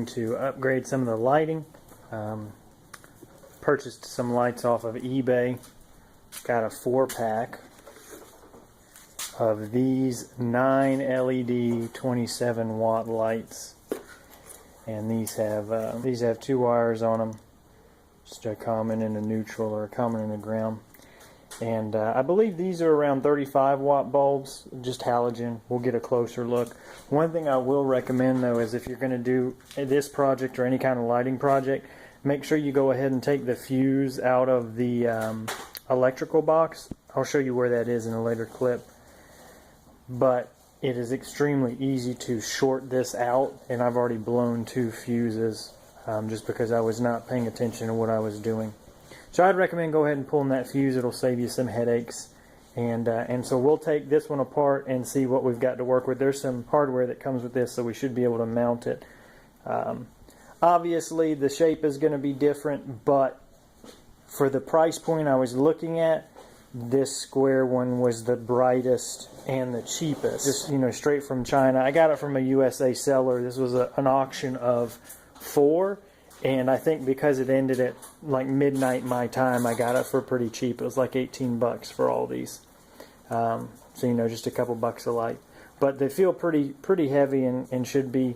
to upgrade some of the lighting. Purchased some lights off of eBay. Got a 4-pack of these 9 LED 27 watt lights, and these have 2 wires on them, just a common and a neutral, or a common and a ground. And I believe these are around 35 watt bulbs, just halogen. We'll get a closer look. One thing I will recommend though is if you're going to do this project or any kind of lighting project, make sure you go ahead and take the fuse out of the electrical box. I'll show you where that is in a later clip. But it is extremely easy to short this out, and I've already blown 2 fuses just because I was not paying attention to what I was doing. So I'd recommend go ahead and pulling that fuse. It'll save you some headaches. And so we'll take this one apart and see what we've got to work with. There's some hardware that comes with this, so we should be able to mount it. Obviously the shape is going to be different, but for the price point I was looking at, this square one was the brightest and the cheapest. Just, you know, straight from China. I got it from a USA seller. This was an auction of 4. And I think because it ended at like midnight my time, I got it for pretty cheap. It was like 18 bucks for all these. So, you know, just a couple bucks a light. But they feel pretty heavy and should be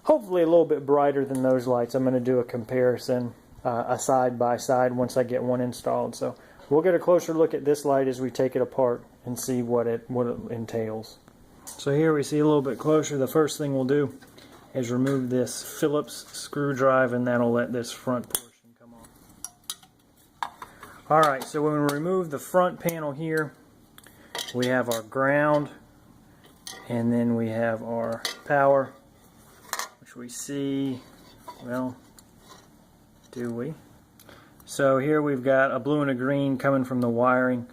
hopefully a little bit brighter than those lights. I'm going to do a comparison, a side by side, once I get one installed. So we'll get a closer look at this light as we take it apart and see what it entails. So here we see a little bit closer. The first thing we'll do is remove this Phillips screwdriver, and that'll let this front portion come off. Alright, so when we remove the front panel here, we have our ground, and then we have our power, which we see, well, do we? So here we've got a blue and a green coming from the wiring.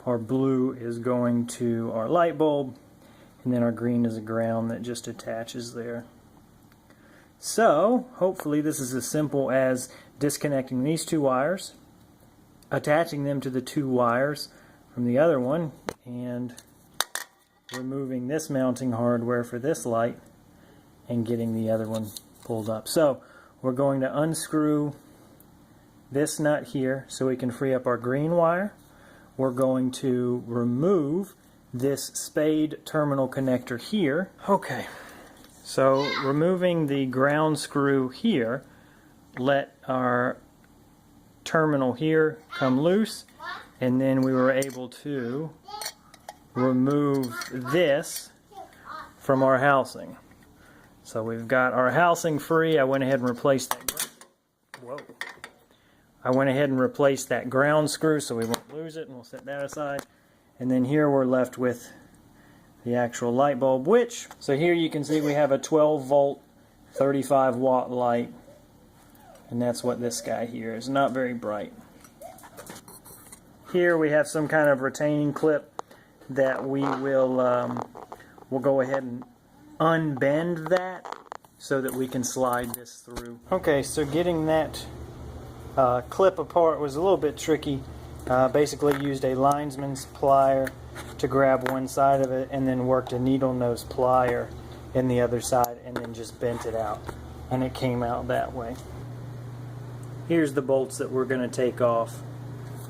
Our blue is going to our light bulb, and then our green is a ground that just attaches there. So, hopefully this is as simple as disconnecting these 2 wires, attaching them to the 2 wires from the other one, and removing this mounting hardware for this light, and getting the other one pulled up. So, we're going to unscrew this nut here so we can free up our green wire. We're going to remove this spade terminal connector here. Okay. So removing the ground screw here, let our terminal here come loose, and then we were able to remove this from our housing. So we've got our housing free. I went ahead and replaced that. Whoa. I went ahead and replaced that ground screw so we won't lose it, and we'll set that aside. And then here we're left with the actual light bulb, which, so here you can see we have a 12 volt 35 watt light, and that's what this guy here is. Not very bright. Here we have some kind of retaining clip that we will we'll go ahead and unbend that so that we can slide this through. Okay, so getting that clip apart was a little bit tricky. Basically used a linesman's plier to grab one side of it, and then worked a needle nose plier in the other side, and then just bent it out, and it came out that way. Here's the bolts that we're going to take off.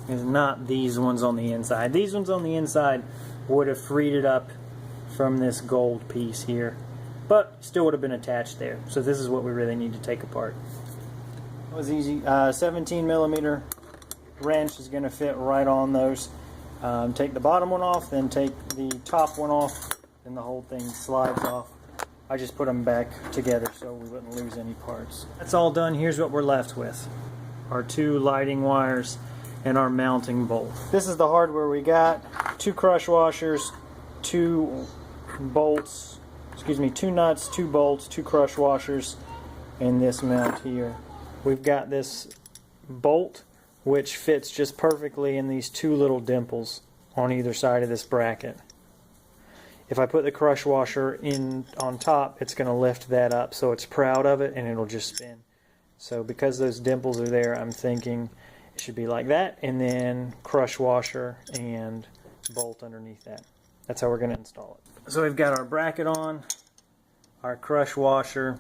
It's not these ones on the inside. These ones on the inside would have freed it up from this gold piece here, but still would have been attached there. So this is what we really need to take apart. It was easy. 17 millimeter wrench is going to fit right on those. Take the bottom one off, then take the top one off, and the whole thing slides off. I just put them back together so we wouldn't lose any parts. That's all done. Here's what we're left with. Our 2 lighting wires and our mounting bolt. This is the hardware we got. 2 crush washers, 2 bolts, 2 nuts, 2 bolts, 2 crush washers, and this mount here. We've got this bolt which fits just perfectly in these 2 little dimples on either side of this bracket. If I put the crush washer in on top, it's going to lift that up, so it's proud of it and it'll just spin. So because those dimples are there, I'm thinking it should be like that, and then crush washer and bolt underneath that. That's how we're going to install it. So we've got our bracket on, our crush washer,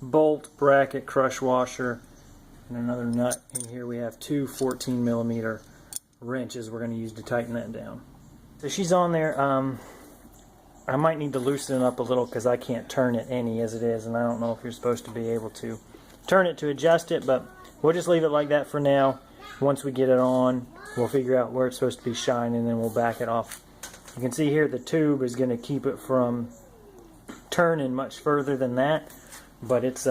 bolt, bracket, crush washer, and another nut. And here we have two 14mm wrenches we're going to use to tighten that down. So she's on there. I might need to loosen it up a little because I can't turn it any as it is, and I don't know if you're supposed to be able to turn it to adjust it, but we'll just leave it like that for now. Once we get it on, we'll figure out where it's supposed to be shining, and then we'll back it off. You can see here the tube is going to keep it from turning much further than that, but it's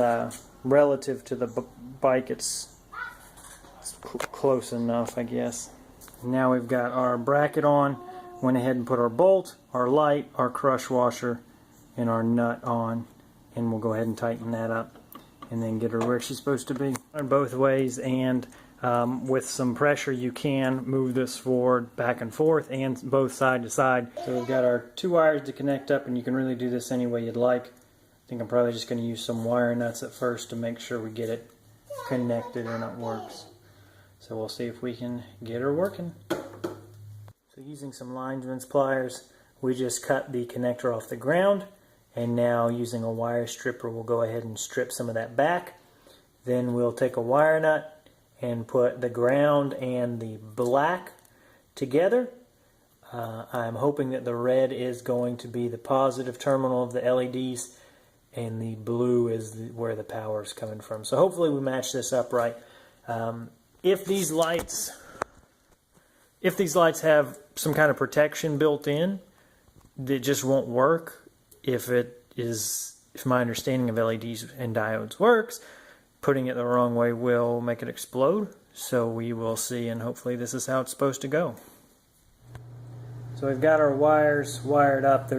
relative to the bike, it's close enough, I guess. Now we've got our bracket on. Went ahead and put our bolt, our light, our crush washer, and our nut on, and we'll go ahead and tighten that up and then get her where she's supposed to be. Both ways, and with some pressure you can move this forward, back and forth, and both side to side. So we've got our two wires to connect up, and you can really do this any way you'd like. I think I'm probably just going to use some wire nuts at first to make sure we get it connected and it works. So we'll see if we can get her working. So using some lineman's pliers, we just cut the connector off the ground, and now using a wire stripper we'll go ahead and strip some of that back. Then we'll take a wire nut and put the ground and the black together. I'm hoping that the red is going to be the positive terminal of the LEDs, and the blue is where the power is coming from. So hopefully we match this up right. If these lights have some kind of protection built in, it just won't work. If my understanding of LEDs and diodes works, putting it the wrong way will make it explode. So we will see, and hopefully this is how it's supposed to go. So we've got our wires wired up.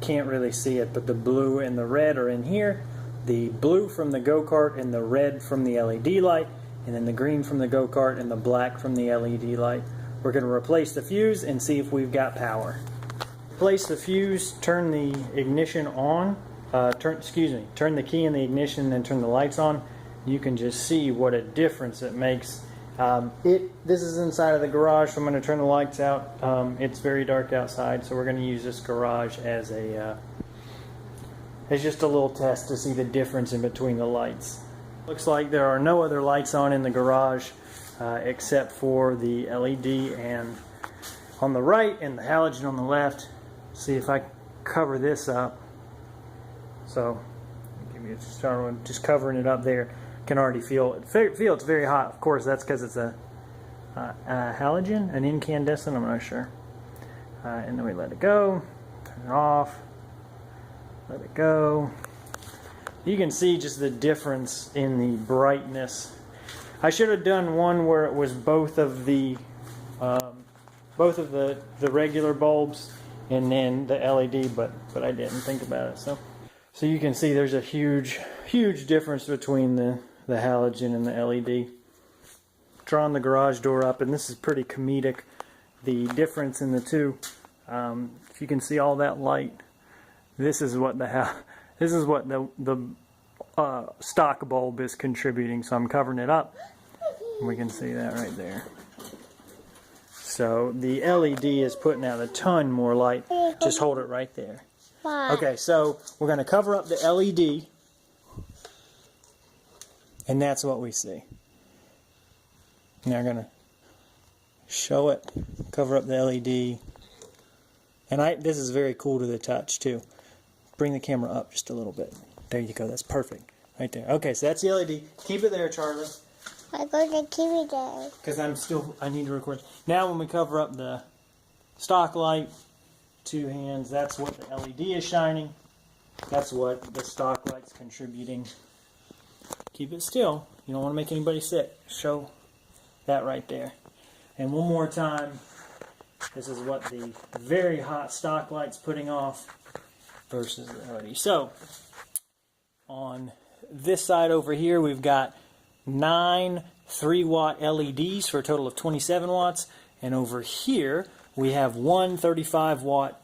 Can't really see it, but the blue and the red are in here. The blue from the go-kart and the red from the LED light, and then the green from the go-kart and the black from the LED light. We're going to replace the fuse and see if we've got power. Replace the fuse, turn the ignition on, turn the key in the ignition, then turn the lights on. You can just see what a difference it makes. This is inside of the garage, so I'm going to turn the lights out. It's very dark outside, so we're going to use this garage as just a little test to see the difference in between the lights. Looks like there are no other lights on in the garage except for the LED and on the right and the halogen on the left. See if I cover this up. So give me a start on just covering it up there. Can already feel it's very hot. Of course, that's because it's a halogen, an incandescent. I'm not sure. And then we let it go. Turn it off. Let it go. You can see just the difference in the brightness. I should have done one where it was both of the regular bulbs and then the LED, but I didn't think about it. So you can see there's a huge difference between the halogen and the LED. Drawing the garage door up, and this is pretty comedic, the difference in the two. If you can see all that light, this is what the stock bulb is contributing. So I'm covering it up, and we can see that right there. So the LED is putting out a ton more light. Just hold it right there. Okay, so we're going to cover up the LED, and that's what we see. Now I'm going to show it, cover up the LED, and this is very cool to the touch too. Bring the camera up just a little bit. There you go, that's perfect. Right there. Okay, so that's the LED. Keep it there, Charlie. I'm going to keep it there. Because I need to record. Now when we cover up the stock light, two hands, that's what the LED is shining. That's what the stock light's contributing. Keep it still. You don't want to make anybody sick. Show that right there. And one more time, this is what the very hot stock light's putting off versus the LED. So, on this side over here, we've got 9 3-watt LEDs for a total of 27 watts. And over here, we have one 35-watt,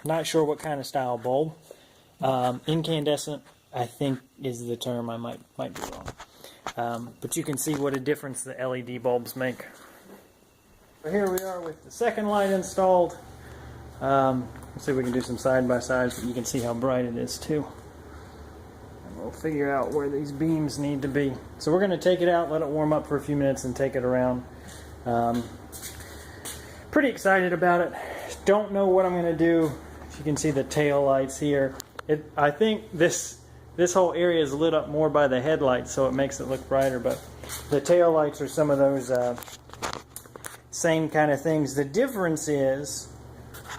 not sure what kind of style bulb. Incandescent, I think, is the term. I might be wrong. But you can see what a difference the LED bulbs make. So here we are with the second light installed. Let's see if we can do some side-by-sides, but you can see how bright it is too. we'll figure out where these beams need to be. So we're going to take it out, let it warm up for a few minutes, and take it around. Pretty excited about it. Don't know what I'm going to do. As you can see the tail lights here. I think this whole area is lit up more by the headlights, so it makes it look brighter. But the tail lights are some of those same kind of things. The difference is,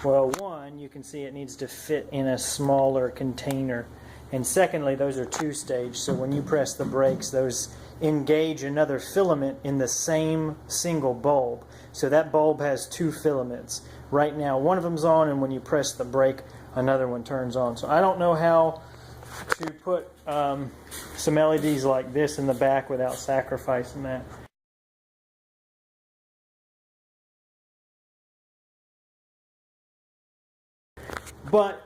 well, one, you can see it needs to fit in a smaller container. And secondly, those are two-stage, so when you press the brakes, those engage another filament in the same single bulb. So that bulb has two filaments. Right now, one of them's on, and when you press the brake, another one turns on. So I don't know how to put some LEDs like this in the back without sacrificing that. But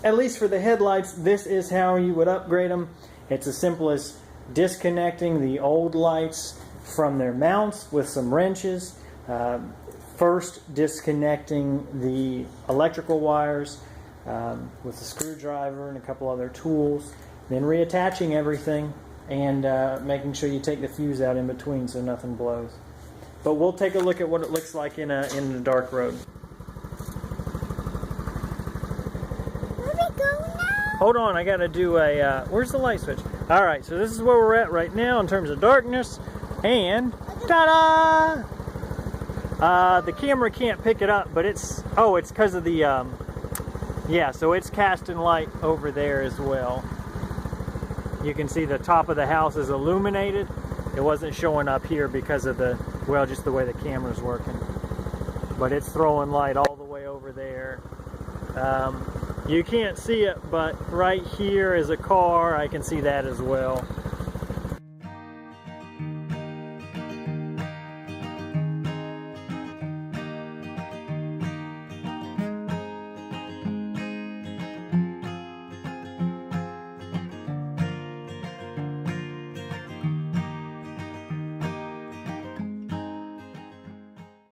at least for the headlights, this is how you would upgrade them. It's as simple as disconnecting the old lights from their mounts with some wrenches. First, disconnecting the electrical wires with a screwdriver and a couple other tools. Then reattaching everything and making sure you take the fuse out in between so nothing blows. But we'll take a look at what it looks like in a dark road. Hold on, I gotta do a, where's the light switch? Alright, so this is where we're at right now in terms of darkness, and ta-da! The camera can't pick it up, but it's because of the, yeah, so it's casting light over there as well. You can see the top of the house is illuminated. It wasn't showing up here because of the, well, just the way the camera's working. But it's throwing light all the way over there. You can't see it, but right here is a car. I can see that as well.